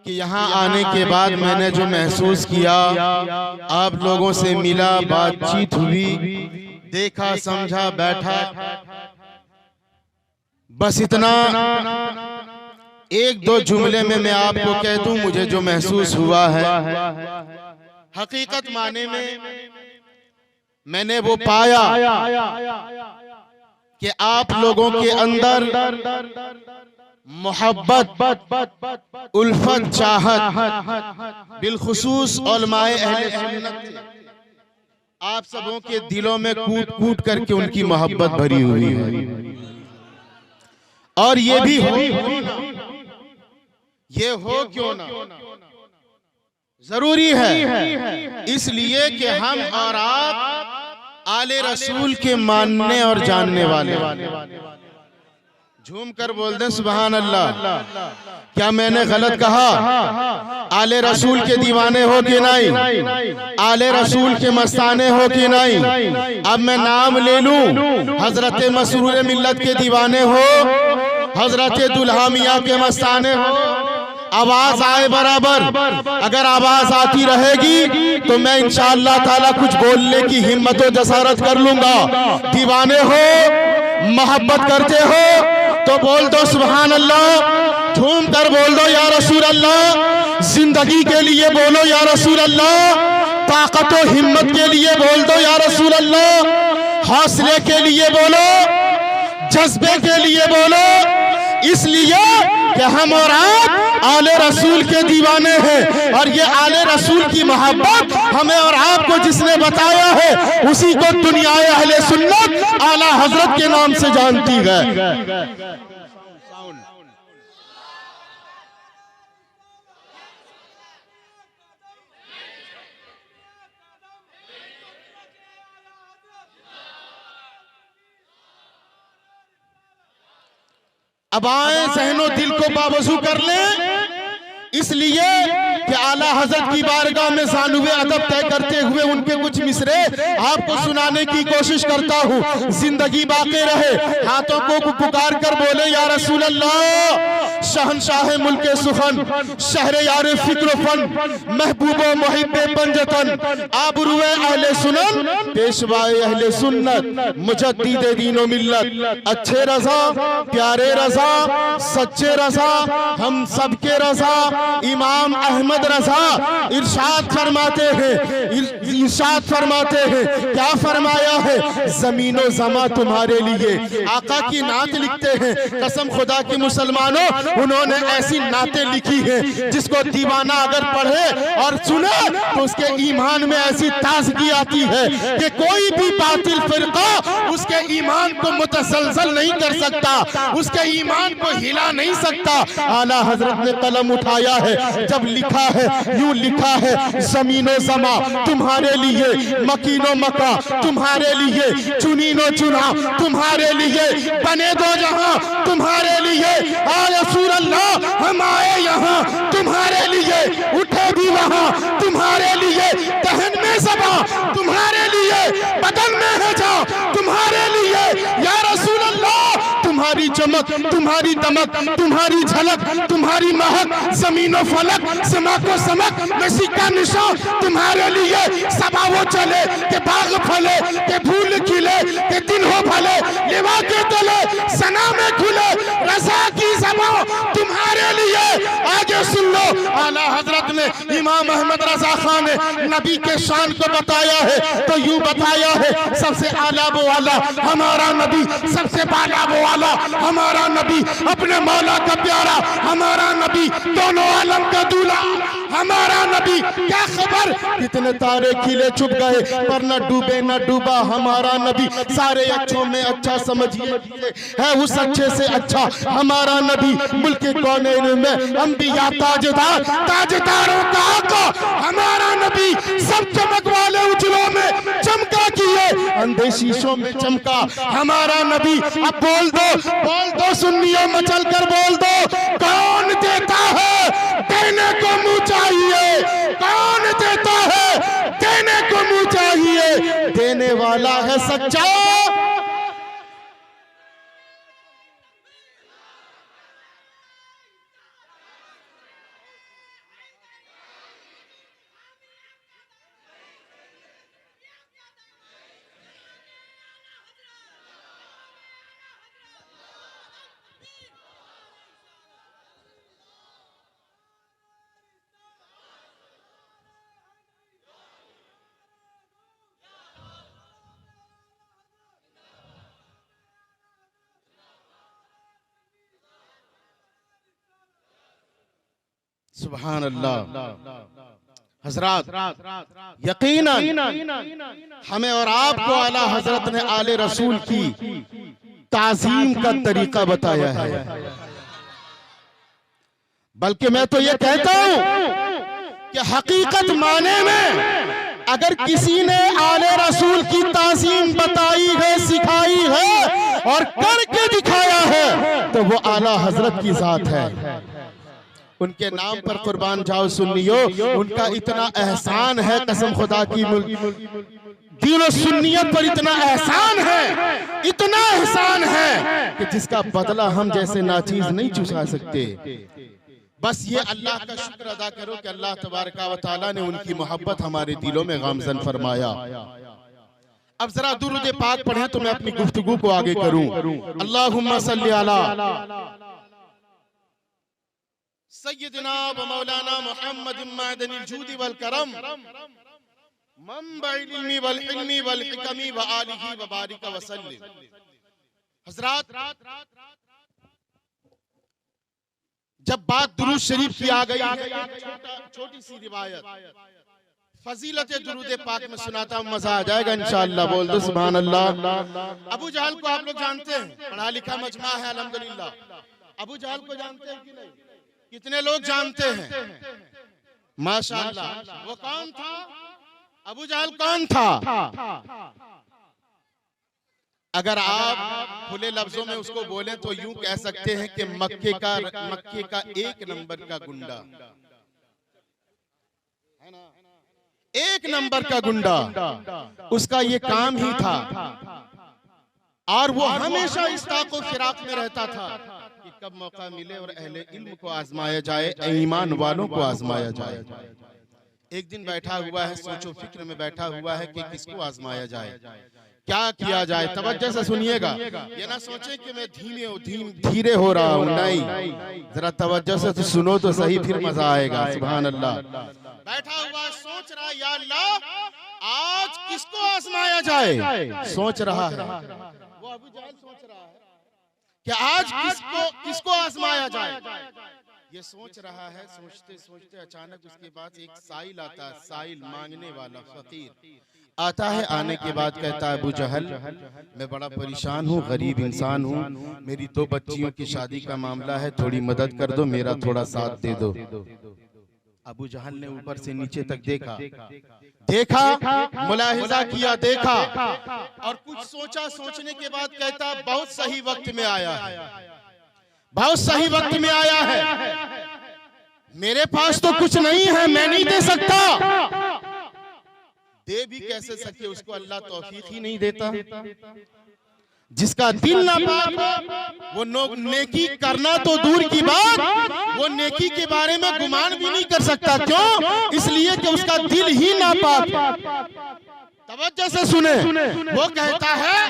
कि यहाँ आने के बाद मैंने जो महसूस किया, आप लोगों से मिला, बातचीत हुई, देखा, समझा, बैठा, बस इतना एक दो जुमले में मैं आपको कह दूं मुझे जो महसूस हुआ है, हकीकत माने में मैंने वो पाया कि आप लोगों के अंदर मोहब्बत, उल्फत, चाहत, बिलखुसूस उलमाए अहले सुन्नत थे। आप सबों के दिलों में कूट कूट करके उनकी मोहब्बत भरी हुई है। और ये भी हो, ये हो क्यों ना, जरूरी है इसलिए कि हम और आप आले रसूल के मानने और जानने वाले। झूम कर बोल दें सुभान अल्लाह। क्या मैंने गलत कहा? आले रसूल के दीवाने हो कि नहीं? आले रसूल के मस्ताने हो कि नहीं? अब मैं नाम ले लूं, हजरत मसरूर मिल्लत के दीवाने हो, हजरत दुल्हा मियां के मस्ताने हो, आवाज आए बराबर। अगर आवाज आती रहेगी तो मैं इंशाअल्लाह ताला कुछ बोलने की हिम्मत और जसारत कर लूंगा। दीवाने हो, मोहब्बत करते हो तो बोल दो सुभान अल्लाह, झूम कर बोल दो या रसूल अल्लाह। जिंदगी के लिए बोलो या रसूल अल्लाह, ताकत और हिम्मत के लिए बोल दो या रसूल अल्लाह, हौसले के लिए बोलो, जज्बे के लिए बोलो। इसलिए कि हम और आप आले रसूल के दीवाने हैं और ये आले रसूल की मोहब्बत हमें और आपको जिसने बताया है उसी को दुनिया अहले सुन्नत आला हजरत के नाम से जानती है। अब आए ज़हनो दिल को बावजू कर लें, इसलिए कि आला हजरत की बारगाह में ज़ानुए अदब तय करते हुए उनके कुछ मिसरे आपको सुनाने की कोशिश करता हूँ। जिंदगी बाकी रहे, हाथों को पुकार कर बोले या रसूल अल्लाह। शहनशाह मुल्के सुखन, शहरे यार फिक्र फन, महबूबो मुहिब्बे पंजतन, आबरूए अहले सुनन, पेशवाए अहले सुन्नत, मुजद्दिदे दीनो मिल्लत। अच्छे रजा, प्यारे रजा, सच्चे रजा, हम सबके रजा, इमाम अहमद रजा इरशाद फरमाते हैं, क्या फरमाया है? जमीनो जमा तुम्हारे लिए। आका की नात लिखते हैं, कसम खुदा की मुसलमानों, उन्होंने ऐसी नातें लिखी हैं जिसको दीवाना अगर पढ़े और सुने तो उसके ईमान में ऐसी ताजगी आती है कि कोई भी बातिल फिरका उसके ईमान को मुतसलसल नहीं कर सकता, उसके ईमान को हिला नहीं सकता। आला हजरत ने कलम उठाया है, जब लिखा है यूं लिखा है, जमीनो जमा तुम्हारे लिए, मकीनो मका तुम्हारे लिए, चुनीनो चुना तुम्हारे लिए, बने दो जहां तुम्हारे लिए। रसूल अल्लाह हम आए यहाँ तुम्हारे लिए, उठे भी वहां तुम्हारे लिए, दहन में ज़बा तुम्हारे लिए, बदन में है जा तुम्हारे लिए। या रसूल अल्लाह तुम्हारी चमक, तुम्हारी दमक, तुम्हारी झलक, तुम्हारी महक, जमीनो फलक समा को समक, नशी का निशान तुम्हारे लिए। सबा वो चले के बाग फले, के फूल खिले, के दिन हो भले, लेवा के तले सना में खुले, रजा की ज़बा तुम्हारे लिए। आगे सुन लो, आला हजरत ने इमाम अहमद रजा खान ने नबी के शान को बताया है तो यूं बताया है, सबसे आला वो आला हमारा नबी, सबसे बाला वो आला हमारा नबी, अपने मौला का प्यारा हमारा नबी, दोनों आलम का दूल्हा हमारा नबी। क्या खबर कितने तारे खिले छुप गए पर न डूबे न डूबा हमारा नबी। सारे अच्छों में अच्छा समझिए है उस अच्छे से अच्छा हमारा नबी। मुल्क कौनैन में अंबिया ताजदार, ताजदारों का आका हमारा नबी। सब चमक वाले उजलों में चमका किए, अंधे शीशों में चमका हमारा नबी। अब बोल दो सुन्नियों मचल कर बोल दो, कौन देता है देने को मुँह चाहिए, कौन देता है देने को मुँह चाहिए, देने वाला है सच्चा। सुभान अल्लाह। हजरात, यकीनन हमें और आपको आला हजरत ने आले रसूल की ताज़ीम का तरीका बताया है। बल्कि मैं तो ये कहता हूं कि हकीकत माने में अगर किसी ने आले रसूल की ताज़ीम बताई है, सिखाई है और करके दिखाया है तो वो आला हजरत की जात है। उनके नाम पर कुर्बान जाओ सुन्नियो, उनका इतना एहसान है, कसम खुदा की, दीन और सुन्नियत पर इतना एहसान है, इतना एहसान है कि जिसका बदला हम जैसे नाचीज नहीं चुका सकते। बस ये अल्लाह का शुक्र अदा करो कि अल्लाह तबारका व तआला ने उनकी मोहब्बत हमारे दिलों में गामज़न फरमाया। अब जरा दुरूद पाक पढ़ें तो मैं अपनी गुफ्तगू को आगे करूं। अल्लाहुम्मा सल्ली अला सय्यदिना व मौलाना मुहम्मद मअदनिल जूदी वल करम मंबइल इल्मी वल हिल्मी वल हिकमी व आलिही व बारिक व सल्लिम। हजरात, जब बात दुरूद शरीफ की आ गई है, छोटी सी रिवायत फजीलत दुरूद पाक में सुनाता हूं, मजा आ जाएगा इंशाअल्लाह। बोल दो सुभान अल्लाह। अबू जहल को आप लोग जानते हैं, पढ़ा लिखा मजमा है अल्हम्दुलिल्लाह। अबू जहल को जानते हैं कि नहीं? कितने लोग जानते हैं? माशाअल्लाह। वो कौन था? अबू जहल कौन था? अगर आप खुले लफ्जों में उसको बोलें तो यूं कह सकते हैं कि मक्के का एक नंबर का गुंडा है ना, एक नंबर का गुंडा। उसका ये काम ही था और वो हमेशा इस ताक़ो फिराक में रहता था कि कब मौका मिले और अहले इल्म को आजमाया जाए, ईमान वालों को आजमाया जाए। एक दिन बैठा हुआ है, सोचो फिक्र में बैठा हुआ है कि किसको आजमाया जाए, क्या किया जाए। तवज्जो से सुनिएगा, ये ना सोचे कि मैं धीरे हो रहा हूँ, नहीं, जरा तवज्जो से तो सुनो तो सही, फिर मजा आएगा। सुभान अल्लाह। बैठा हुआ सोच रहा, या अल्लाह आज किसको आजमाया जाए, सोच रहा है। वो अबू जहल सोच रहा है कि आज किसको आजमाया जाए, ये सोच रहा है। सोचते सोचते अचानक उसके पास एक साइल आता है, साइल मांगने वाला फकीर आता है। आने के बाद कहता है, अबू जहल मैं बड़ा परेशान हूँ, गरीब इंसान हूँ, मेरी 2 बच्चियों की शादी का मामला है, थोड़ी मदद कर दो, मेरा थोड़ा साथ दे दो। अबू जहल ने ऊपर से नीचे तक देखा, मुलाहिजा किया, देखा और कुछ सोचा। सोचने के बाद कहता है, बहुत सही वक्त में आया है, बहुत सही वक्त में आया है। मेरे पास तो कुछ नहीं है, मैं नहीं दे सकता। दे भी कैसे सके, उसको अल्लाह तौफीक ही नहीं देता। जिसका दिल नापाक वो नेकी करना तो दूर की बात, वो नेकी के बारे में गुमान भी नहीं कर सकता। क्यों? इसलिए कि उसका दिल ही नापाक। तवज्जो से सुने, वो कहता है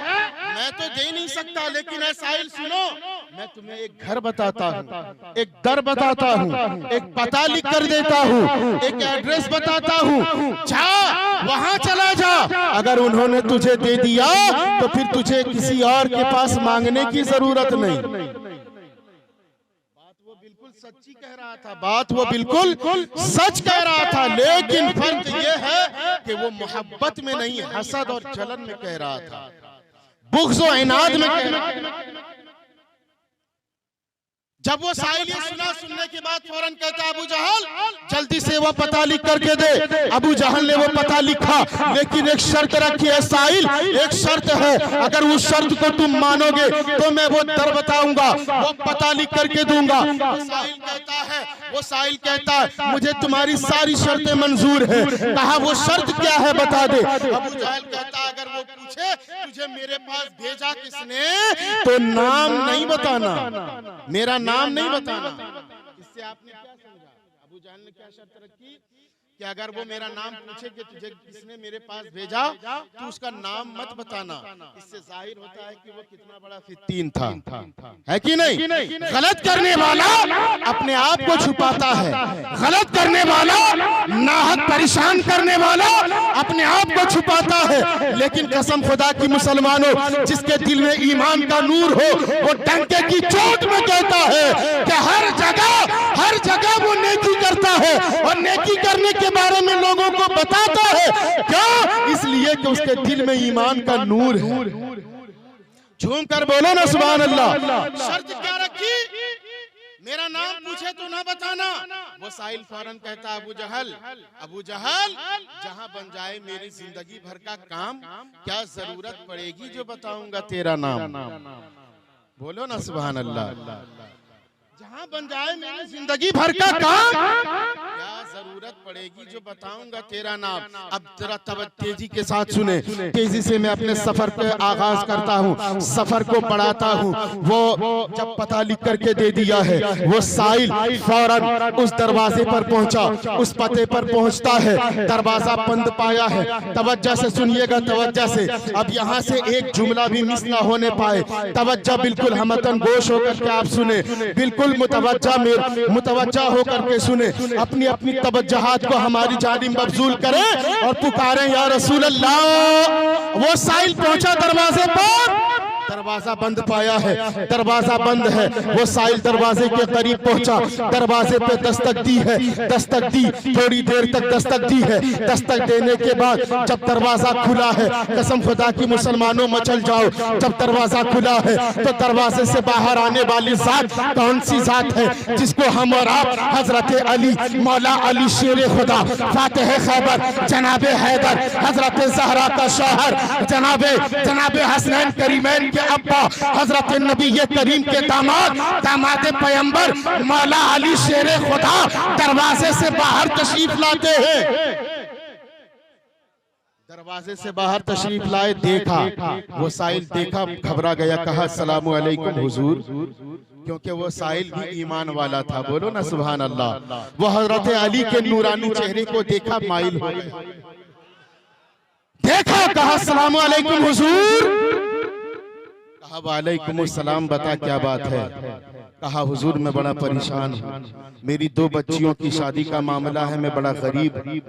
मैं तो दे नहीं सकता, लेकिन ऐ साहिल सुनो, मैं तुम्हें एक घर बताता हूँ, एक दर बताता हूँ, एक पता लिख कर देता हूँ, एक एड्रेस बताता हूँ, जा वहाँ चला जा। अगर उन्होंने तुझे दे दिया तो फिर तुझे किसी और के पास मांगने की जरूरत नहीं। सच्ची कह रहा था, बात वो बिल्कुल सच कह रहा था, लेकिन फर्क ये है कि वो मोहब्बत में नहीं, हसद और जलन में कह रहा था, बुग़्ज़ और इनाद में कह रहा था। जब वो साहिल ये सुनने के बाद फौरन कहता, अबू जहल जल्दी से वो पता लिख करके दे। अबू जहल ने वो पता लिखा, लेकिन एक शर्त रखी है साहिल, एक शर्त है, अगर उस शर्त को तुम मानोगे तो मैं वो दर बताऊंगा, वो पता लिख करके दूंगा। वो साहिल कहता है मुझे तुम्हारी सारी शर्तें मंजूर है। कहा वो शर्त क्या है बता दे। अबू जहल कहता अगर वो पूछे तुझे मेरे पास भेजा किसने तो नाम नहीं बताना, मेरा नाम नहीं बताना। इससे आपने क्या समझा? अबू जहल ने क्या शर्त रखी कि अगर वो मेरा नाम पूछे कि तुझे किसने मेरे पास भेजा तो उसका नाम मत बताना। इससे जाहिर होता है कि वो कितना बड़ा फित्तीन था, है कि नहीं? गलत करने वाला अपने आप को छुपाता है, गलत करने वाला, नाहक परेशान करने वाला अपने आप को छुपाता है। लेकिन कसम खुदा की मुसलमानों, जिसके दिल में ईमान का नूर हो वो डंके की चोट में कहता है कि हर जगह वो नेकी करता है और नेकी करने के बारे में लोगों को बताता है। क्यों? इसलिए कि उसके दिल में ईमान का नूर है। झूम कर बोलो ना सुभान अल्लाह। शर्त क्या रखी? मेरा नाम पूछे तो ना बताना। वो साहिल फौरन कहता अबू जहल जहां बन जाए मेरी जिंदगी भर का काम, क्या जरूरत पड़ेगी जो बताऊंगा तेरा नाम। बोलो ना सुभान अल्लाह। जहां बन जाए मेरी जिंदगी भर का काम, क्या जरूरत पड़ेगी जो बताऊंगा तेरा नाम। अब जरा तेजी के साथ सुने। तेजी से मैं अपने सफर पे आगाज करता हूँ, सफर को बढ़ाता हूँ। वो जब पता लिख करके दे दिया है, वो साहिल फौरन उस दरवाजे पर पहुंचा, उस पते पर पहुंचता है। दरवाजा बंद पाया है। तवज्जो से सुनिएगा, तवज्जो से। अब यहाँ से एक जुमला भी मिस ना होने पाए। तवज्जो बिल्कुल हमतन गोश होकर के आप सुने, बिल्कुल मुतवज्जा होकर के सुने। अपनी अपनी तवज्जुहात को हमारी जानिब मबजूल करें और पुकारें या रसूल अल्लाह। वो साहिल पहुंचा दरवाजे पर, दरवाजा बंद पाया है, दरवाजा बंद है। वो साहिल दरवाजे के करीब पहुंचा, दरवाजे पे दस्तक दी है, दस्तक दी, थोड़ी देर तक दस्तक दी है। दस्तक देने के बाद जब दरवाजा खुला है, कसम खुदा की मुसलमानों मचल जाओ, जब दरवाजा खुला है तो दरवाजे से बाहर आने वाली जात कौन सी जात है जिसको हम और आप हजरत अली, मौला अली शेर खुदा, फातिह खैबर, जनाबे हैदर, हजरत ज़हरा का शौहर, जनाबे हसनैन करीमैन के अब्बा, हजरत नबी करीम के दामाद पैगंबर मौला अली शेर खुदा दरवाजे से बाहर तशरीफ लाते हैं। दरवाजे से बाहर तशरीफ लाए, देखा वो साहिल, देखा घबरा गया, कहा अस्सलामु अलैकुम हुजूर, क्योंकि वो साहिल भी ईमान वाला था। बोलो ना सुभान अल्लाह। वो हजरत अली के नूरानी चेहरे को देखा, माइल हो गया, देखा, कहा अस्सलामु अलैकुम हुजूर। कहा वालेकुम सलाम, बता क्या बात है। कहा हुजूर मैं बड़ा परेशान हूँ, मेरी 2 बच्चियों की शादी का मामला है, मैं बड़ा गरीब, मेरी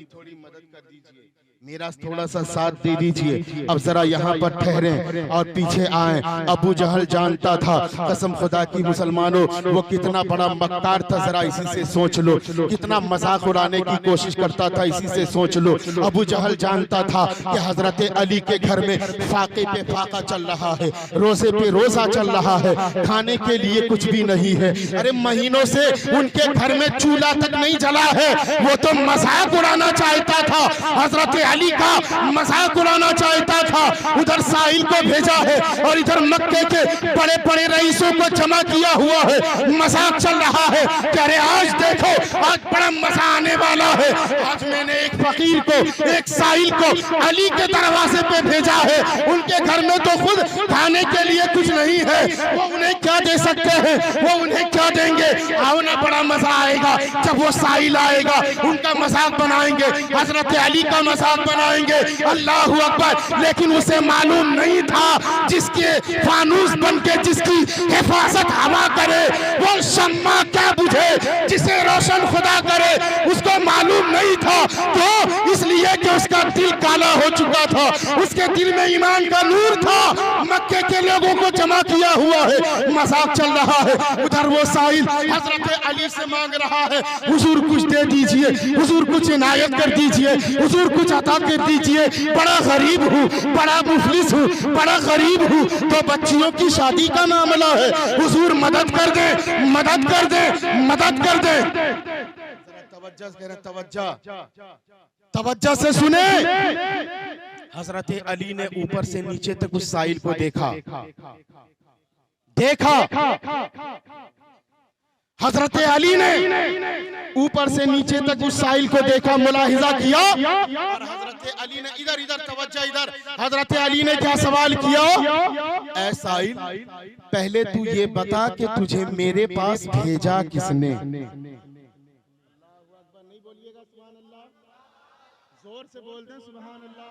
थोड़ी मदद कर दीजिए, मेरा थोड़ा सा साथ दे दीजिए। अब जरा यहाँ पर ठहरे और पीछे आए। अबू जहल जानता था, कसम खुदा की मुसलमानों, वो कितना बड़ा मक्कार था, जरा इसी से सोच लो। कितना मजाक उड़ाने की कोशिश करता था, इसी से सोच लो। अबू जहल जानता था कि हजरत अली के घर में फाके पे फाका चल रहा है, रोजे पे रोजा चल रहा है, खाने के लिए कुछ भी नहीं है। अरे महीनों से उनके घर में चूल्हा तक नहीं जला है। वो तो मजाक उड़ाना चाहता था, हजरत अली का मजाक उड़ाना चाहता था। उधर साहिल को भेजा है और इधर मक्के के बड़े बड़े रईसों को जमा किया हुआ है, मजाक चल रहा है कि अरे आज देखो, आज बड़ा मजा आने वाला है। आज मैंने एक फकीर को, एक साहिल को अली के दरवाजे पे भेजा है, उनके घर में तो खुद खाने के लिए कुछ नहीं है, वो उन्हें क्या दे सकते हैं, वो उन्हें क्या देंगे। आओ ना, बड़ा मजा आएगा जब वो साहिल आएगा, उनका मजाक बनाएंगे, हजरत अली का मजाक बनाएंगे। अल्लाह अकबर। लेकिन उसे मालूम नहीं था, जिसके फानूस बनके जिसकी हिफाजत हवा करे वो शम्मा क्या बुझे, जिसे रोशन खुदा करे उसको मालूम नहीं था। तो इसलिए कि उसका दिल काला हो चुका था, उसके दिल में ईमान का नूर था। मक्के के लोगों को जमा किया हुआ है, मजाक चल रहा है। उधर वो साहिल हजरत अली से मांग रहा है, हुजूर कुछ दे दीजिए, हुजूर कुछ इनायत कर दीजिए, हुजूर कुछ अता कर दीजिए, बड़ा गरीब हूँ, बड़ा मुफलिस हूँ, बड़ा गरीब हूँ। तो बच्चियों की शादी का मामला है, हुजूर मदद कर दे, मदद कर दे, मदद कर दे। तवज्जो से सुने। हजरत अली ने ऊपर से नीचे तक उस साहिल को देखा। हजरत अली ने ऊपर से नीचे तक उस साहिल को देखा, मुलाहिजा किया। और हजरत अली ने इधर तवज्जो इधर, हजरत अली ने क्या सवाल किया, ऐ साहिल पहले तू ये बता कि तुझे मेरे पास भेजा किसने। नहीं बोलिएगा सुभान अल्लाह, जोर से बोल दें सुभान अल्लाह।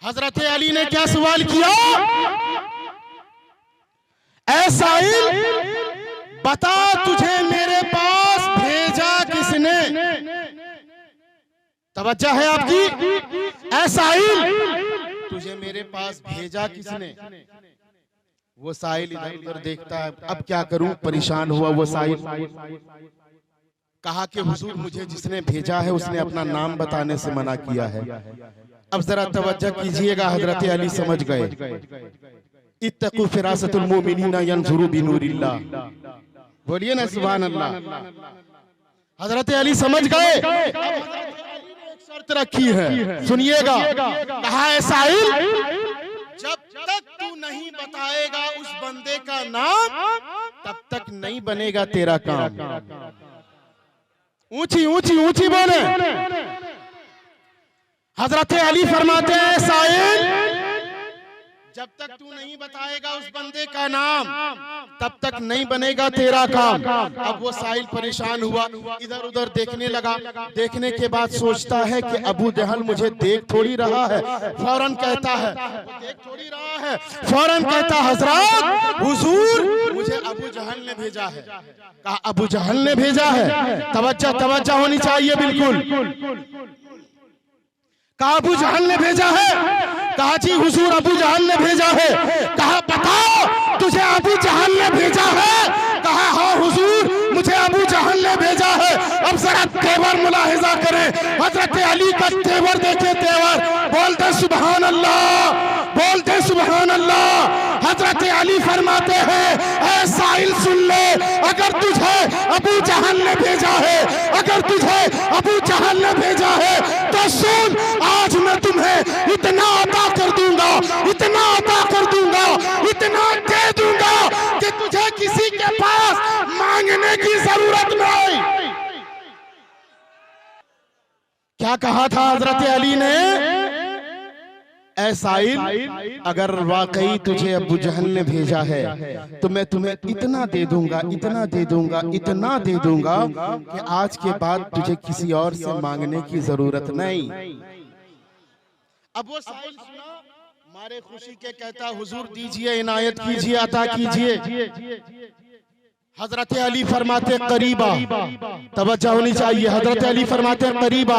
हजरत अली ने क्या सवाल किया, ऐ साहिल बता तुझे मेरे पास भेजा किसने। तवज्जो है आपकी। ऐ साहिल तुझे मेरे पास भेजा किसने। वो साहिल इधर उधर देखता है, अब क्या करूं, परेशान हुआ वो साहिल। कहा कि हुजूर मुझे जिसने भेजा है उसने अपना नाम बताने से मना किया है। अब जरा तवज्जो कीजिएगा, हजरत अली समझ गए। इत्तकू फिरासतुल मोमिनीना यंजुरू बिनूरिल्लाह, बोलिए ना सुभान अल्लाह। हजरत अली समझ गए। एक शर्त रखी है, सुनिएगा। कहा है साहिल, जब तक तू नहीं बताएगा उस बंदे का नाम तब तक नहीं बनेगा तेरा काम। ऊंची ऊंची ऊंची बोले। हजरत अली फरमाते हैं साहिल, जब तक तू नहीं बताएगा उस बंदे का नाम तब तक नहीं बनेगा तेरा काम। अब वो साहिल परेशान हुआ, इधर उधर देखने लगा। देखने के बाद सोचता है कि अबू जहल मुझे देख थोड़ी रहा है। फौरन कहता है, वो देख थोड़ी रहा है, फौरन कहता हजरत हुजूर मुझे अबू जहल ने भेजा है। कहा अबू जहल ने भेजा है? तवज्जो होनी चाहिए बिल्कुल। कहा अबू जहल ने भेजा है? कहा जी हुजूर अबू जहल ने भेजा है। कहा बताओ तुझे अबू जहल ने भेजा है? कहा हाँ हुजूर मुझे अबू जहल ने भेजा है। अब जरा तेवर मुलाहिजा करें, हजरत अली का तेवर देखे, तेवर। बोलते सुभान अल्लाह, बोलते सुभान अल्लाह। हजरत अली फरमाते हैं ऐ साहिल सुन ले, अगर तुझे अबू जहल ने भेजा है, अगर तुझे अबू जहल ने भेजा है तो सुन, आज मैं तुम्हें इतना अता कर दूंगा, इतना अता कर दूंगा, इतना दे दूंगा कि तुझे किसी के पास मांगने की जरूरत नहीं। क्या कहा था हजरत अली ने? ऐ साहिल, अगर वाकई तुझे अबू जहल ने भेजा है तो मैं तुम्हें इतना दे दूंगा, इतना दे दूंगा, इतना दे दूंगा कि आज के बाद तुझे किसी और से मांगने की जरूरत नहीं। अब वो साहिल सुना, मारे खुशी के कहता हुजूर दीजिए, इनायत कीजिए, अता कीजिए। हजरत अली फरमाते करीबा, तवज्जो होनी चाहिए। हजरत अली फरमाते करीबा।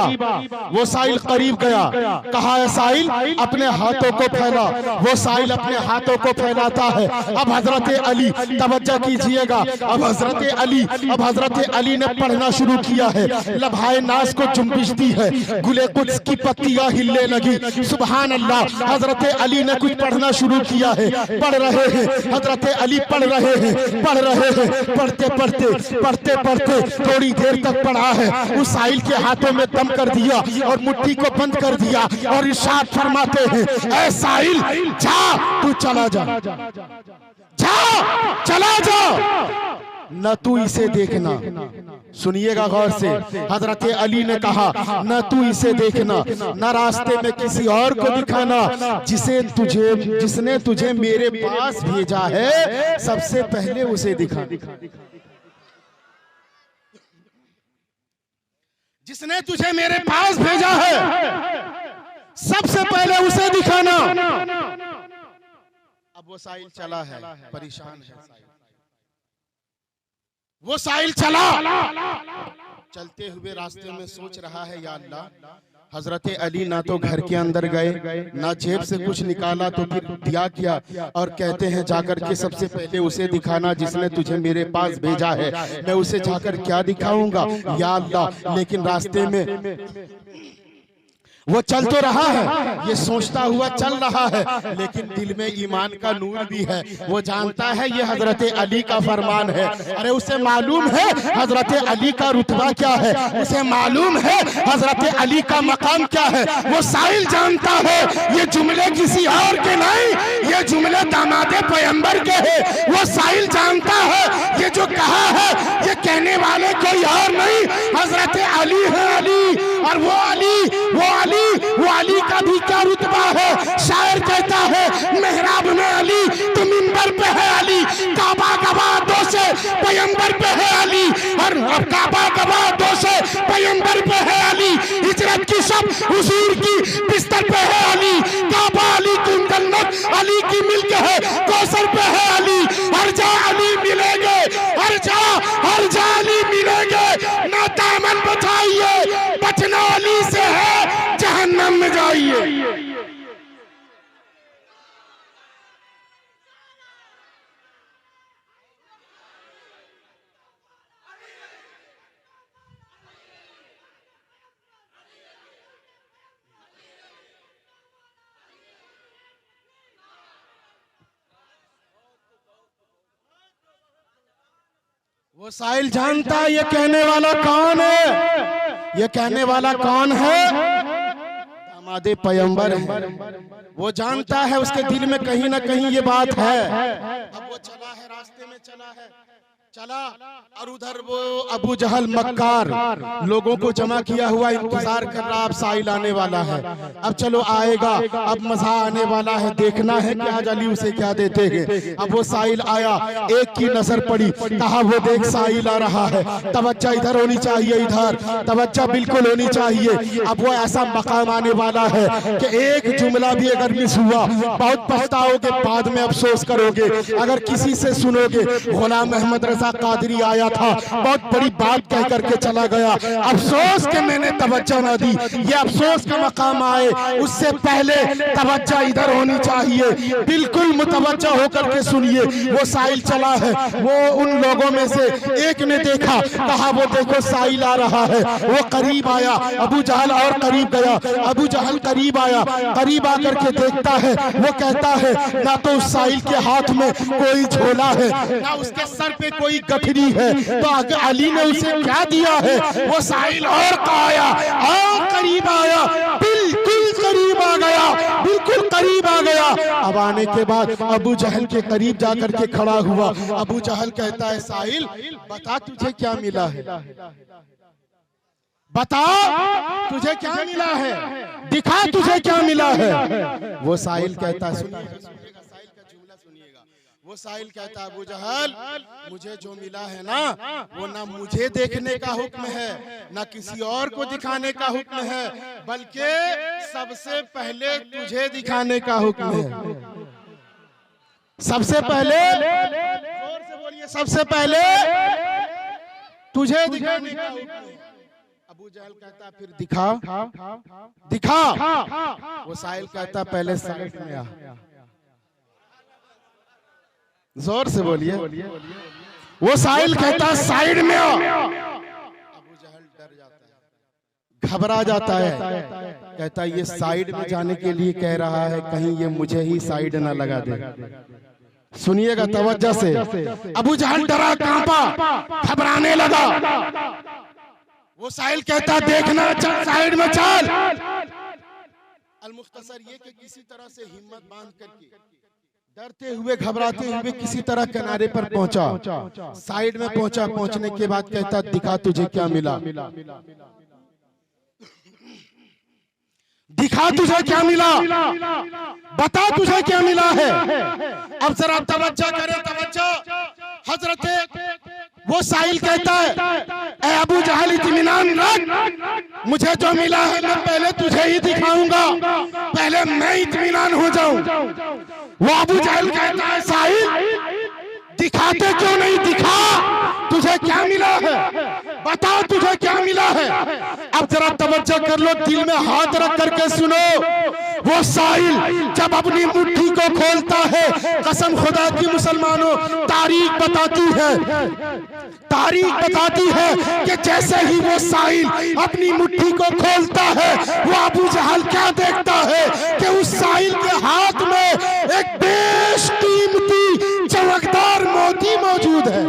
वो साहिल करीब गया। कहा है साहिल अपने हाथों को फैला। वो साहिल अपने हाथों को फैलाता है। अब हजरत अली, तवज्जो कीजिएगा, अब हजरत अली ने पढ़ना शुरू किया है। लम्हाए नाज को जुम्बिश दी है, गुले कुछ की पत्तियां हिलने लगी। सुभान अल्लाह। हजरत अली ने कुछ पढ़ना शुरू किया है, पढ़ रहे हैं, हजरत अली पढ़ रहे हैं, पढ़ रहे हैं। पढ़ते पढ़ते थोड़ी देर तक पढ़ा है। उस साहिल के हाथों में दम कर दिया और मुट्ठी को बंद कर दिया और इरशाद फरमाते हैं ऐ साहिल जा, तू चला जा, जा चला जा, न तू इसे देखना। सुनिएगा गौर से, हजरत अली ने कहा न तू इसे देखना, न रास्ते में किसी और को दिखाना, जिसने तुझे मेरे पास भेजा है सबसे पहले उसे दिखा। जिसने तुझे मेरे पास भेजा है सबसे पहले उसे दिखाना। अब वो साहिल चला है, परेशान है। वो साहिल चला, चलते हुए रास्ते में सोच रहा है या अल्लाह, हजरत अली ना तो घर के अंदर गए, ना जेब से कुछ निकाला तो फिर दिया क्या, और कहते हैं जाकर के सबसे पहले उसे दिखाना जिसने तुझे मेरे पास भेजा है। मैं उसे जाकर क्या दिखाऊंगा या अल्लाह। लेकिन रास्ते में वो चल तो रहा है, ये सोचता हुआ चल रहा है, लेकिन दिल में ईमान का नूर भी है। वो जानता है ये हजरत अली का फरमान है। अरे उसे मालूम है हजरत अली का रुतबा क्या है, उसे मालूम है हजरत अली का मकाम क्या है। वो साहिल जानता है ये जुमले किसी और के नहीं, ये जुमले दामादे पैगंबर के हैं। वो साहिल जानता है ये जो कहा है ये कहने वाले कोई और नहीं, हजरत अली है। अली और वो अली का भी क्या रुतबा है। शायर कहता है मेहराब में अली तो मिंबर पे है अली, काबा गवाह से पैगंबर पे है अली, और काबा गवाह से पैगंबर पे है अली। हिजरत की सब हुजूर की बिस्तर पे है अली, काबा अली की जन्नत अली की मिल्क है, कौसर पे है अली। हर जा अली मिलेंगे, हर जा अली मिलेंगे। ना दामन बचाइए, बचना अली से है, जहन्नम में जाइए। वो साहिल जानता है ये कहने वाला कौन है, ये कहने वाला कौन है, दामादे पैगंबर है। वो जानता है उसके दिल में कहीं ना कहीं ये बात है। अब वो चला है, रास्ते में चला और उधर वो अबू जहल मक्कार लोगों को जमा किया हुआ इंतजार कर रहा, अब साहिल आने वाला है, अब चलो आएगा, अब मजा आने वाला है, देखना है कि आज अली उसे क्या देते हैं। अब वो साहिल आया, एक की नजर पड़ी, कहा वो देख साहिल आ रहा है, तवज्जो इधर होनी चाहिए, इधर तवज्जो बिल्कुल होनी चाहिए। अब वो ऐसा मकाम आने वाला है कि एक जुमला भी अगर मिस हुआ बहुत पछताओगे, बाद में अफसोस करोगे। अगर किसी से सुनोगे गुलाम अहमद रजा कादरी आया था, बहुत बड़ी बात कह करके चला गया, अफसोस कि मैंने तवज्जो ना दी, ये अफसोस का मकाम आए, उससे पहले तवज्जो इधर होनी चाहिए, बिल्कुल मुतवज्जो होकर के सुनिए। वो साहिल चला है, वो उन लोगों में से एक ने देखा, कहा वो देखो साहिल आ रहा है। वो करीब आया, अबू जहल और करीब गया, अबू जहल करीब आया, करीब आकर के देखता है, वो कहता है ना तो उस साहिल के हाथ में कोई झोला है, ना उसके सर पे कोई गठरी है, तो अली ने उसे क्या दिया है। वो साहिल और आया और करीब आया, बिल्कुल करीब आ गया, बिल्कुल करीब आ गया। अब आने के बाद अबू जहल के करीब जाकर के खड़ा हुआ। अबू जहल कहता है साहिल बता तुझे क्या मिला है, बता तुझे क्या मिला है, दिखा तुझे क्या मिला है। वो साहिल कहता है वो साहिल कहता है अबू जहल मुझे जो मिला है ना वो ना मुझे देखने का हुक्म है ना किसी और को दिखाने का हुक्म है, बल्कि सबसे पहले तुझे दिखाने का हुक्म है। सबसे पहले जोर से बोलिए, सबसे पहले तुझे दिखाने का हुक्म है। अबू जहल कहता फिर दिखा दिखा। वो साहिल कहता पहले साइड में आ, जोर से बोलिए। वो साहिल कहता साइड में आओ। अबू जहल डर जाता है, घबरा जाता है, कहता ये साइड में जाने के लिए कह रहा है, कहीं ये मुझे ही साइड ना लगा दे। सुनिएगा तवज्जो से। अबू जहल डरा, कांपा, घबराने लगा। वो साहिल कहता देखना, चल साइड में चल। अलमुख्तसर ये कि किसी तरह से हिम्मत बांध करके डरते हुए घबराते हुए किसी तरह किनारे पर पहुंचा, साइड में पहुंचा। पहुंचने के बाद कहता दिखा तुझे क्या मिला, दिखा तुझे क्या मिला, बता तुझे क्या मिला है। अब जरा तवज्जो करें, तवज्जो। हजरत वो साहिल कहता है ए अबू जहल इत्मीनान रख, मुझे जो मिला है मैं पहले तुझे ही दिखाऊंगा, पहले मैं इत्मीनान हो जाऊं। वो अबू जहल कहता है साहिल दिखाते क्यों नहीं, दिखा तुझे क्या मिला है, बता तुझे क्या मिला है। अब जरा तवज्जो कर लो, दिल में हाथ रख करके सुनो। वो साहिल जब अपनी मुट्ठी को खोलता है, कसम खुदा की मुसलमानों तारीख बताती है, तारीख बताती है कि जैसे ही वो साहिल अपनी मुट्ठी को खोलता है, वो अबू जहल क्या देखता है कि उस साहिल के हाथ में एक बेशकीमती चमकदार मोती मौजूद है।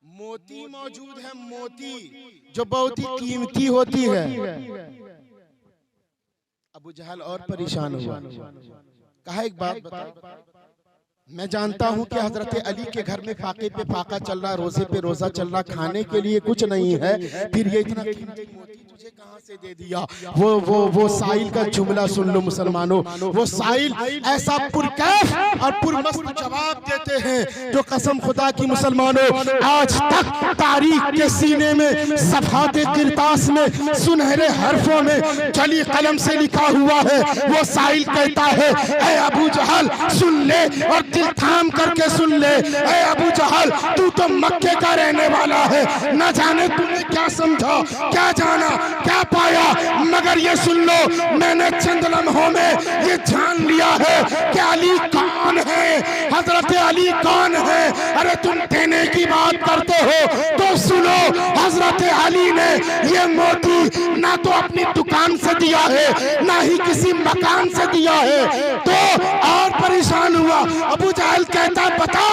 मोती मौजूद है, मोती जो बहुत ही कीमती होती है। अबू जहल और परेशान हुआ, कहा एक बात बता, मैं जानता हूं कि हजरत अली के घर में फाके पे फाका चल रहा, रोजे पे रोजा चल रहा, खाने के लिए कुछ नहीं है, फिर ये इतना कीमती मोती तुझे कहां से दे दिया। वो साहिल का जुमला सुन लो मुसलमानों। वो साहिल ऐसा पुरकैफ और पुरमस्त जवाब देते हैं जो कसम खुदा की मुसलमानों आज तक तारीख के सीने में सफाते किरतास में सुनहरे हरफों में जली कलम से लिखा हुआ है। वो साहिल कहता है ऐ अबू जहल सुन ले और दिल थाम करके सुन ले। ऐ अबू जहल तू तो मक्के का रहने वाला है, न जाने तूने क्या समझा, क्या जाना, क्या पाया, मगर ये सुन लो मैंने चंद लम्हों में ये जान लिया है कि अली कौन है, हजरत अली कौन है। अरे तुम देने की बात करते हो तो सुनो, हजरत अली ने ये मोती ना तो अपनी दुकान से दिया है ना ही किसी मकान से दिया है। तो और परेशान हुआ। अबू जहल कहता है बता,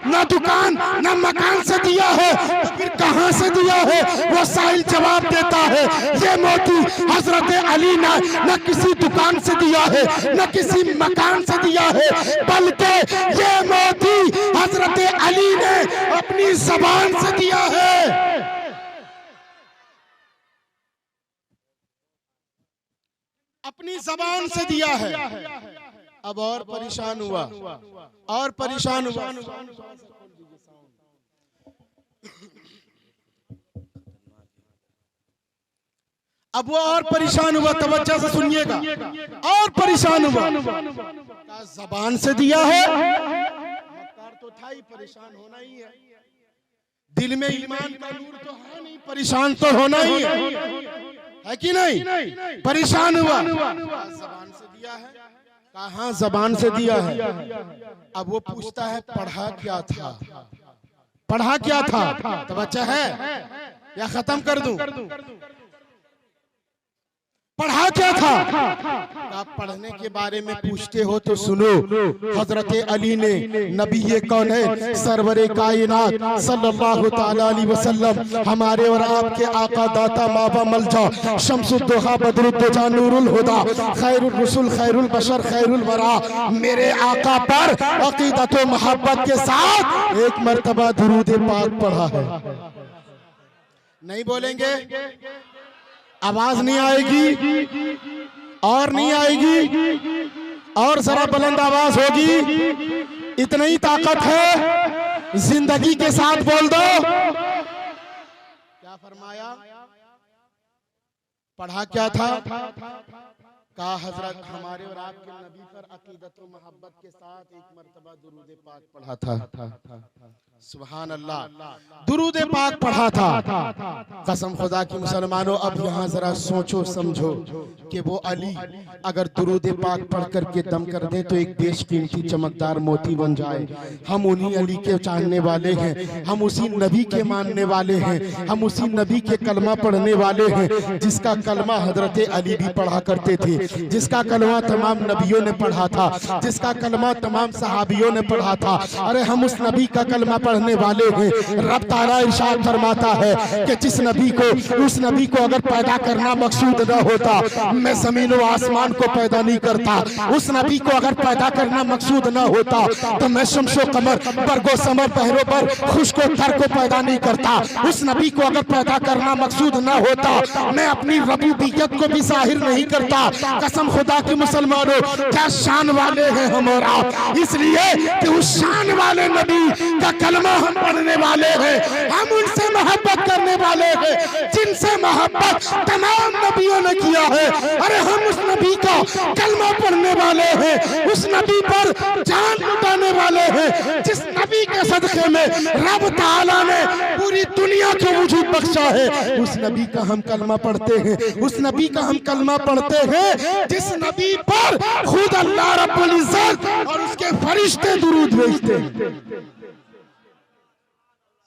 ना दुकान ना मकान से दिया है तो फिर कहां से दिया है? वो साहिल जवाब देता है ये मोती हजरत अली ने न किसी दुकान से दिया है न किसी मकान से दिया है, बल्कि ये मोती हजरत अली ने अपनी ज़बान से दिया है। अपनी ज़बान से दिया है। अब और परेशान हुआ, और परेशान हुआ। अब वो और परेशान हुआ, तवज्जो से सुनिएगा, और परेशान हुआ। ज़बान से दिया है, मक्कार तो था ही, परेशान होना ही है। दिल में ईमान का नूर तो है नहीं, परेशान तो होना ही है कि नहीं? परेशान हुआ। ज़बान से दिया है, कहाँ ज़बान से दिया है। अब वो पूछता है पढ़ा क्या था, पढ़ा क्या था? तवज्जो है या खत्म कर दूं? पढ़ा क्या था? आप पढ़ने के बारे में पूछते हो तो सुनो। हजरत अली ने नबी कौन है सरवरे कायनात सल्लल्लाहु ताला अलैहि वसल्लम, हमारे और आपके आका दाता माबा मलजा शम्सुद्दोहा बदरुद्दोजा नूरुल हुदा खैरुल रसूल खैरुल बशर खैरुल वरा, मेरे आका पर अकीदत व मोहब्बत के साथ एक मर्तबा दुरूद पाक पढ़ा है। नहीं बोलेंगे? आवाज नहीं आएगी, और नहीं आएगी, और जरा बुलंद आवाज होगी। इतनी ही ताकत है, जिंदगी के साथ बोल दो। क्या फरमाया? पढ़ा क्या था? कहा हजरत हमारे और आपके नबी पर अकीदत व मोहब्बत के साथ एक मर्तबा दुरूद पाक पढ़ा था। सुभान अल्लाह, दुरूद पाक पढ़ा था। कसम खुदा की मुसलमानों, अब यहाँ जरा सोचो समझो कि वो अली अगर दुरूद पाक पढ़ करके दम कर दे तो एक बेशकीमती चमकदार मोती बन जाए। हम उन्हीं अली के चाहने वाले हैं, हम उसी नबी के मानने वाले हैं, हम उसी नबी के कलमा पढ़ने वाले हैं जिसका कलमा हजरत अली भी पढ़ा करते थे, जिसका कलमा तमाम नबियों ने पढ़ा था, जिसका कलमा तमाम सहाबियों ने पढ़ा था। अरे हम उस नबी का कलमा पढ़ने वाले हैं। रब ताला इरशाद फरमाता है कि जिस नबी को, उस नबी को अगर पैदा करना मकसूद न होता, मैं जमीन और आसमान को पैदा नहीं करता। उस नबी को अगर पैदा करना मकसूद न होता तो मैं शम्सो कमर बरगो समर पहरो पर खुशको थर को पैदा नहीं करता। उस नबी को अगर पैदा करना मकसूद न होता, मैं अपनी रबूबियत को भी जाहिर नहीं करता। कसम खुदा की मुसलमानों, क्या शान वाले हैं हम और आप, इसलिए कि उस शान वाले नबी का कलमा हम पढ़ने वाले हैं, हम उनसे मोहब्बत करने वाले हैं जिनसे मोहब्बत तमाम नबियों ने किया है। अरे हम उस नबी का कलमा पढ़ने वाले हैं, उस नबी पर जान लुटाने वाले हैं जिस नबी के सदक़े में रब ताला ने पूरी दुनिया को वजूद बख्शा है। उस नबी का हम कलमा पढ़ते हैं, उस नबी का हम कलमा पढ़ते हैं जिस नबी पर खुद अल्लाह रब्बुल इज्जत और उसके फरिश्ते दुरूद भेजते हैं।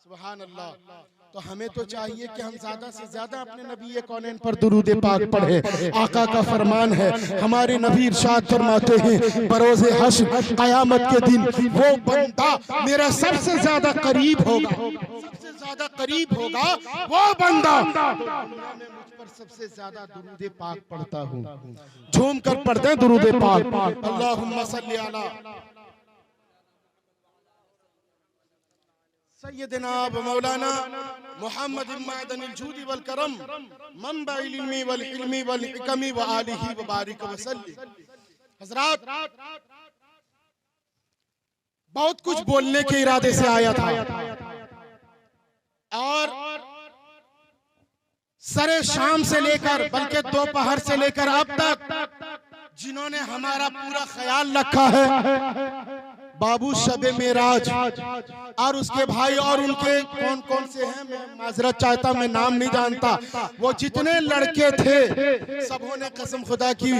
सुभान अल्लाह। तो हमें तो चाहिए कि हम ज्यादा से ज्यादा अपने नबी कौनैन पर दुरूद पाक पढ़े। आका का फरमान है, हमारे नबी इरशाद फरमाते हैं बरोज़े हश्र क़यामत के दिन वो बंदा मेरा सबसे ज्यादा करीब होगा, सबसे ज्यादा करीब होगा वो बंदा मुझ पर सबसे ज्यादा दुरूद पाक पढ़ता हूँ। झूम कर पढ़ते हैं दुरूद पाक। अल्लाहुम्मा सल्ली अला सय्यदना व मौलाना मुहम्मद मअदनिल जूदी वल करम मनबइल इल्मी वल इल्मी वल हिकमी व आलिही व बारिक व सल्ली। हज़रात, बहुत कुछ बोलने के इरादे से आया था और सरे शाम से लेकर बल्कि दोपहर से लेकर अब तक जिन्होंने हमारा पूरा ख्याल रखा है, बाबू शबे मेराज और उसके भाई और उनके कौन कौन से हैं, मैं माजरत चाहता, मैं नाम नहीं जानता। वो जितने लड़के थे सबों ने कसम खुदा की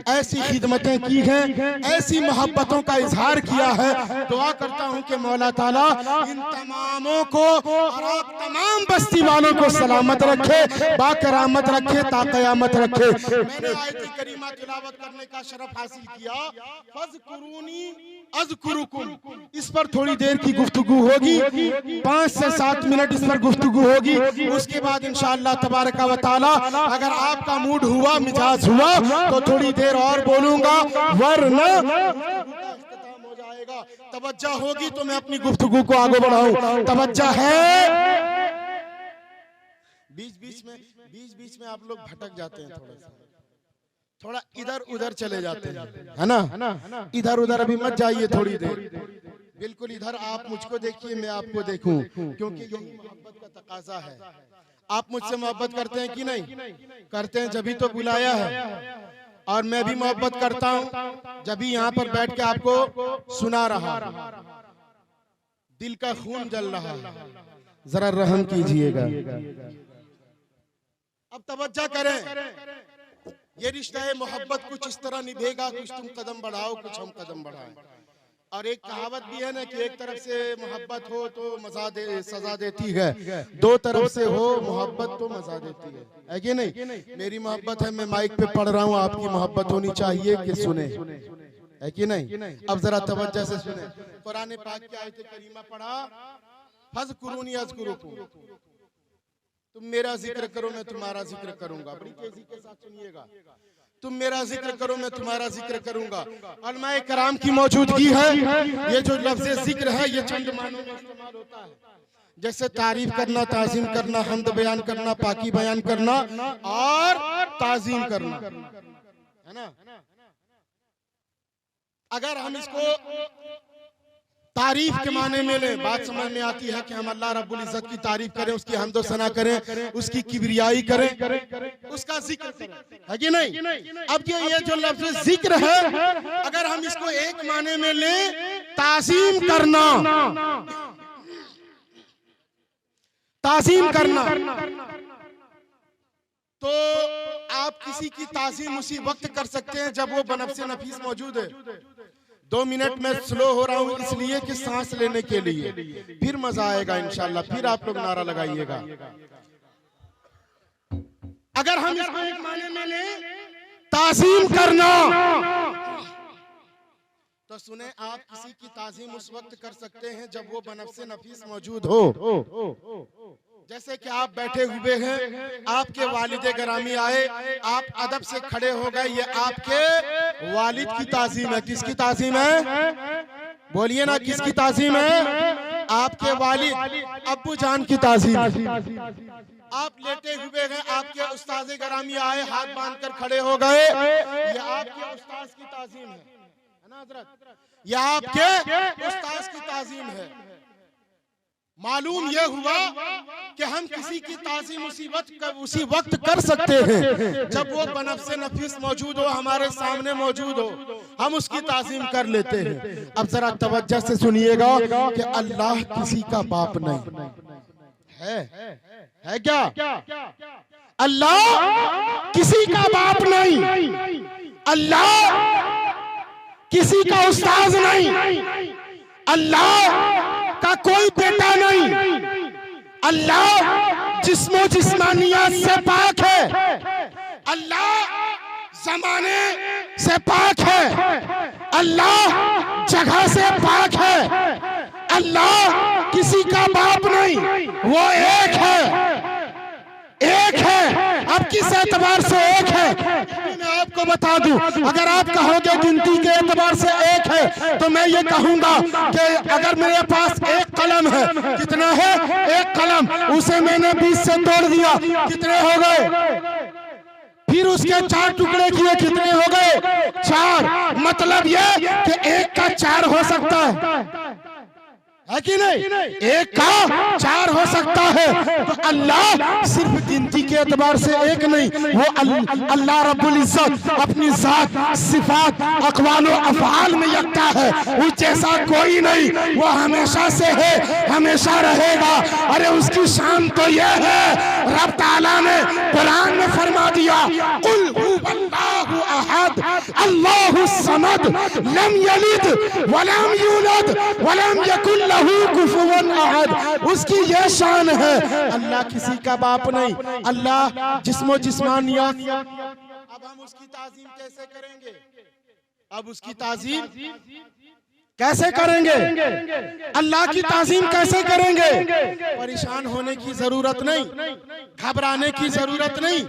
ऐसी खिदमतें की हैं, ऐसी मोहब्बतों का इजहार किया है। दुआ करता हूं कि मौला ताला इन तमामों को और आप तमाम बस्ती वालों को सलामत रखे, बाकरामत रखे, ताक़यामत रखे। मैंने आयत करीमा तिलावत करने का शरफ हासिल किया, फज़कुरूनी अज़कुरुकुम, इस पर थोड़ी देर की गुफ्तगू होगी, 5 से 7 मिनट इस पर गुफ्तगू होगी। उसके बाद इंशाअल्लाह तबारक व तआला अगर आपका मूड हुआ, मिजाज हुआ तो थोड़ी देर और बोलूंगा, वरना हो जाएगा। तवज्जो होगी तो मैं अपनी गुफ्तगू को आगे बढ़ाऊं। तवज्जो है। बीच में आप लोग भटक जाते हैं, थोड़ा इधर उधर चले जाते हैं, है ना? इधर उधर अभी मत जाइए, थोड़ी देर बिल्कुल इधर आप मुझको देखिए, मैं आपको देखूं, क्योंकि यही मोहब्बत का तकाजा है। आप मुझसे मोहब्बत करते हैं कि नहीं? करते हैं, जब भी तो बुलाया है। और मैं भी मोहब्बत करता हूं जब भी यहाँ पर बैठ के आपको सुना रहा, दिल का खून जल रहा है, जरा रहम कीजिएगा। अब तवज्जो करें, ये रिश्ता है मोहब्बत कुछ इस तरह निभेगा, कुछ तुम कदम बढ़ाओ, कुछ हम कदम बढ़ाएं। और एक कहावत भी है ना कि एक तरफ से मोहब्बत हो तो सजा देती है, दो तरफ से हो मोहब्बत तो मजा देती है कि नहीं? मेरी मोहब्बत है, मैं माइक पे पढ़ रहा हूँ, आपकी मोहब्बत होनी चाहिए कि सुने, है कि नहीं? अब जरा तवज्जो से सुने। कुरान पाक की आयत करीमा पढ़ा, फज़कुरूनी अज़कुरुकुम, तुम मेरा जिक्र करो मैं तुम्हारा जिक्र करूंगा। बड़ी तेजी के साथ सुनिएगा, तुम मेरा जिक्र करो मैं तुम्हारा जिक्र करूंगा। उलमाए कराम की मौजूदगी है। ये जो लफ्ज़ जिक्र है ये चंद मानों में इस्तेमाल होता है, जैसे तारीफ करना, ताज़ीम करना, हम्द बयान करना, पाकी बयान करना और ताज़ीम करना, है ना? अगर हम इसको तारीफ के माने में ले, बात समझ में आती है कि हम अल्लाह रब्बुल इज्जत की तारीफ करें, उसकी हम्द व सना करें, उसकी किबरियाई करें, उसका जिक्र करें, है कि नहीं? अब ये जो लफ्ज़ जिक्र है, अगर हम इसको एक माने में ले, ताज़ीम करना, ताज़ीम करना, तो आप किसी की ताज़ीम उसी वक्त कर सकते हैं जब वो बनफ्से नफीस मौजूद है। 2 मिनट में स्लो हो रहा हूं इसलिए कि सांस लेने के लिए, फिर मजा आएगा इंशाल्लाह, फिर आप लोग नारा लगाइएगा। अगर हम इसको एक माने में लें, ताज़ीम करना, तो सुने, आप किसी की ताज़ीम उस वक्त कर सकते हैं जब वो बनफ्से नफीस मौजूद हो। जैसे कि आप बैठे हुए हैं, आपके वालिद गरामी आए, आप अदब से खड़े हो गए, ये आपके वालिद की ताज़ीम है। किसकी ताज़ीम है? बोलिए ना, किसकी ताज़ीम है? आपके वालिद अब्बू जान की ताज़ीम। आप लेटे हुए हैं, आपके उस्ताद गरामी आए, हाथ बांधकर खड़े हो गए, ये आपके उस्ताद की ताज़ीम है ना हज़रत? ये आपके उस्ताद की ताज़ीम है। मालूम यह हुआ कि हम किसी की ताज़ीम उसी वक्त कर सकते हैं जब वो बनफ्से नफीस मौजूद हो, हमारे सामने मौजूद हो, हम उसकी ताज़ीम कर लेते हैं। अब जरा तवज्जो से सुनिएगा कि अल्लाह किसी का बाप नहीं है क्या? अल्लाह किसी का बाप नहीं, अल्लाह किसी का उस्ताद नहीं, अल्लाह का कोई बेटा नहीं, अल्लाह जिस्मो जिस्मानियत से पाक है, अल्लाह ज़माने से पाक है, अल्लाह जगह से पाक है, अल्लाह किसी का बाप नहीं, वो एक है, एक है। अब किस एतबार से एक है मैं आपको बता दूं, अगर आप कहोगे गिनती के एतबार से एक है, तो मैं ये कहूंगा कि अगर मेरे पास एक कलम है, कितना है? एक कलम, उसे मैंने 20 से तोड़ दिया, कितने हो गए? फिर उसके 4 टुकड़े किए, कितने हो गए? 4। मतलब ये कि एक का 4 हो सकता है कि नहीं? एक का चार हो सकता है। तो अल्लाह सिर्फ गिनती के एतबार से एक नहीं, वो अल्लाह रब्बुल इज्जत अपनी जात, सिफात, अक़वाल व अफ़आल में यकता है। उस जैसा कोई नहीं, वो हमेशा से है, हमेशा रहेगा। अरे उसकी शान तो ये है, रब ताला ने कुरान में फरमा दिया, कुल हुवल्लाहु अहद अल्लाहु समद लम यलिद वलम यूलद वलम यकुल लहू कुफुवन अहद। उसकी ये शान है, अल्लाह किसी का बाप नहीं, अल्लाह जिस्मो जिस्मानियत। अब हम उसकी ताज़ीम कैसे करेंगे? अब उसकी ताज़ीम कैसे करेंगे? अल्लाह की ताज़ीम कैसे करेंगे? परेशान होने की जरूरत नहीं, घबराने की जरूरत नहीं।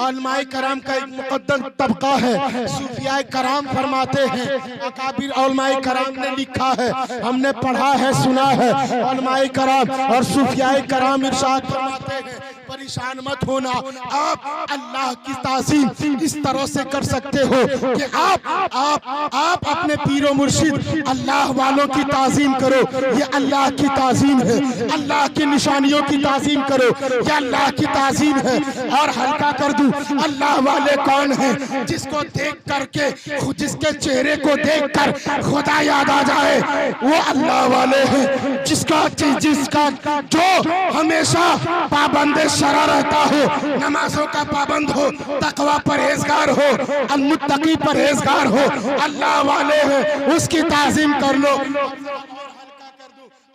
उलमाए कराम का एक मुक़द्दस तबका है, सूफियाए कराम फरमाते हैं, अकाबिर उलमाए कराम ने लिखा है, हमने पढ़ा है, सुना है। उलमाए कराम और सूफियाए कराम इरशाद फरमाते हैं, परेशान मत होना, आप अल्लाह की ताज़ीम इस तरह से कर सकते हो कि आप अपने पीरो मुर्शिद अल्लाह वालों की ताज़ीम करो, ये अल्लाह की ताज़ीम है। अल्लाह की निशानियों की ताज़ीम करो, ये अल्लाह की ताज़ीम है। और हल्का कर दूं, अल्लाह वाले कौन हैं? जिसको देख करके, जिसके चेहरे को देखकर खुदा याद आ जाए, वो अल्लाह वाले हैं। जिसका जो हमेशा पाबंद शरा रहता हो, नमाजों का पाबंद हो, तकवा परहेजगार हो, अल-मुत्तकी परहेजगार हो, अल्लाह वाले हैं, उसकी ताज़ीम कर लो।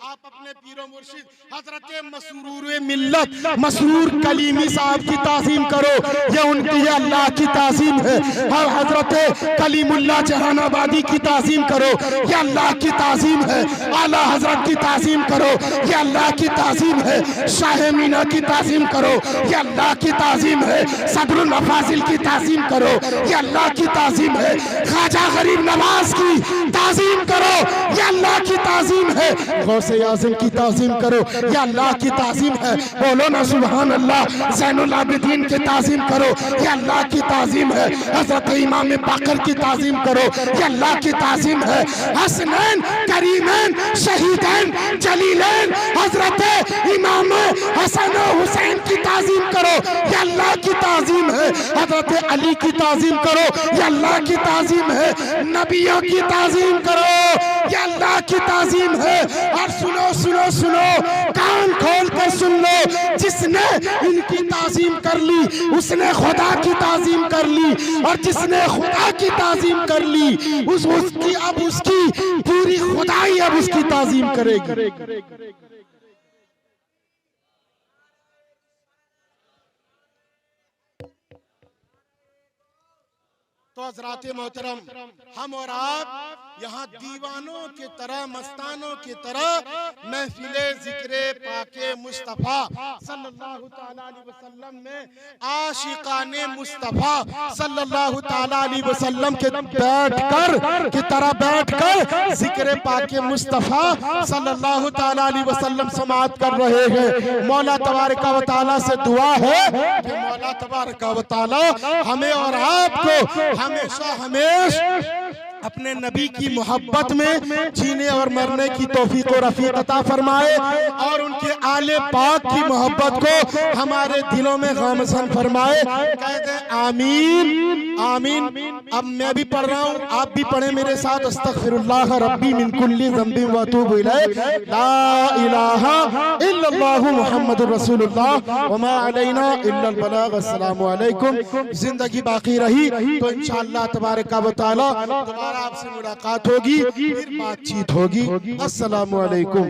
आप अपने पीरो मुर्शिद हजरत मसरूर मिल्लत मसरूर कलीमी साहब की ताज़ीम करो, ये उनकी ये अल्लाह की ताज़ीम है। और हजरत कलीमुल्लाह जहानाबादी की ताज़ीम करो, ये अल्लाह की ताज़ीम है। आला हजरत की ताज़ीम करो, ये अल्लाह की ताज़ीम है। शाह मीना की ताज़ीम करो, ये अल्लाह की ताज़ीम है। सदरुल मफाजिल की ताज़ीम करो, ये अल्लाह की ताज़ीम है। ख्वाजा गरीब नवाज की ताज़ीम करो, ये अल्लाह की ताज़ीम है। गौसे आज़म की ताज़ीम करो, ये अल्लाह की ताज़ीम है। बोलो ना सुभान अल्लाह। ज़ैनुल आबिदीन की ताज़ीम करो, ये अल्लाह की ताज़ीम है। हज़रत इमाम बाक़र की ताज़ीम करो, ये अल्लाह की ताज़ीम है। हसनैन, करीमैन, शहीदैन, जलीलैन, हज़रत इमाम हसन हुसैन की ताज़ीम करो, ये अल्लाह की ताज़ीम है। हज़रत अली की ताज़ीम करो, ये अल्लाह की ताज़ीम है। नबियों की ताज़ीम करो, ये अल्लाह की ताज़ीम है। और सुनो सुनो सुनो, कान खोल कर सुन लो, जिसने इनकी ताज़ीम कर ली उसने खुदा की ताज़ीम कर ली, और जिसने खुदा की ताज़ीम कर ली उसकी पूरी खुदाई अब उसकी ताज़ीम करेगी। तो हज़रात मोहतरम, हम और आप यहाँ दीवानों के तरह, मस्तानों की तरह महफिले ज़िक्रे पाके मुस्तफ़ा सल्लल्लाहु ताला अलैहि वसल्लम में आशिकाने मुस्तफ़ा सल्लल्लाहु ताला अलैहि वसल्लम के बैठकर ज़िक्रे पाके मुस्तफ़ा सल्लल्लाहु ताला अलैहि वसल्लम समाअत कर रहे हैं। मौला तबारक व तआला से दुआ है कि मौला तबारक व तआला हमें और आपको हमेशा अपने नबी की मोहब्बत में जीने और मरने की तौफीक और रफ़ीक अता फरमाए, और उनके आले पाक की मोहब्बत को हमारे दिलों में गामज़न फरमाए। कहते हैं आमीन आमीन। अब मैं भी पढ़ रहा हूँ, आप भी पढ़े मेरे साथ। अस्तग़फिरुल्लाह रब्बी मिन कुल्ली ज़ंबिन व अतूबु इलैह, ला इलाहा इल्लल्लाहु मुहम्मदुर रसूलुल्लाह व मा अलैना इल्लल बलाग। अस्सलामु अलैकुम। जिंदगी बाकी रही तो इंशाअल्लाह तबारक व तआला दोबारा आपसे मुलाकात होगी, फिर बातचीत होगी। अस्सलामु अलैकुम।